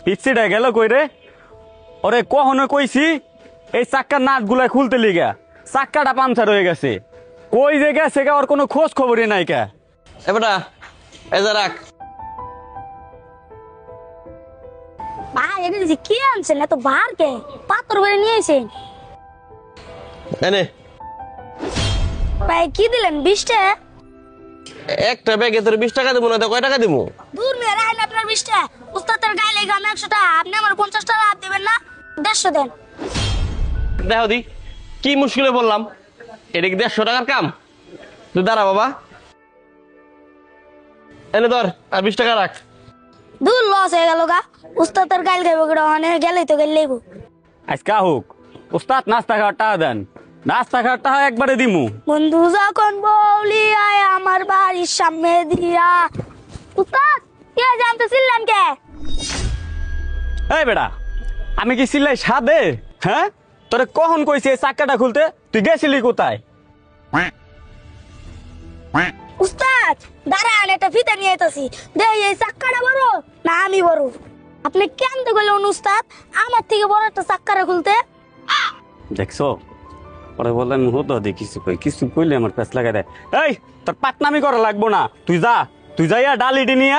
পিচ্ছিটা গেল কই রে? ওরে কখনো কইছি এই চাক্কার নাট গুলা খুলতে লিগা, চাক্কাটা পাঞ্চার হয়ে গেছে। কই যে গেছে ওর কোনো খোঁজ খবরই নাই কে। এবারটা এই যে রাখ। ভাই এটা যে কি আনছেন এত ভার কে? পাথর বেড়ে নিয়ে এসেছেন এনে ভাই, কি দিলেন? 20 টাকা? একটা ব্যাগে তোর 20 টাকা দেবো না তো কয় টাকা দেবো? দূর মেয়ে রাখেন আপনার 20 টাকা। উস্তাদের গায়ে লেগে আমি 100 টাকা, আপনি আমার 50 টাকা হাত দেবেন না? 150 দেন। দেখো দি কি মুশকিলে বললাম, এটা কি 150 টাকার কাম? তুই দাঁড়া বাবা, এনে ধর আর 20 টাকা রাখ। দূর লস হয়ে গেল গা। উস্তাদের গায়ে খাইব গড়া মানে গেলেই তো গেলেইব। আজকা হোক উস্তাদ নাস্তা খাওয়ার টাকা দেন, নাস্তা খাওয়ার টাকা একবারে দিমু। বন্ধু যখন বলি আয় আমার বাড়ির সামনে দিয়া। উস্তাদ কে জানতেছিলেন কে? এই বেটা, আমি কি সিলাই সাদে? হ্যাঁ, তোরে কখন কইছি এই চাক্কাটা খুলতে? তুই গেছিলি কোথায়? উস্তাদ দাঁড়ান, একটা ফিতা নিয়ে আইতাছি। দেই এই চাক্কাটা বড় না আমি বড়? আপনি কেন তো গেলেন উস্তাদ আমার থেকে বড় একটা চাক্কাটা খুলতে? দেখছো, পরে বললেন হতো দি কিছু কই, কিছু কইলে আমার প্যাস লাগাই দেয়। এই তোর পাটনামি করা লাগবো না, তুই যা, তুই যাইয়া ডালিটি নিয়ে আয়।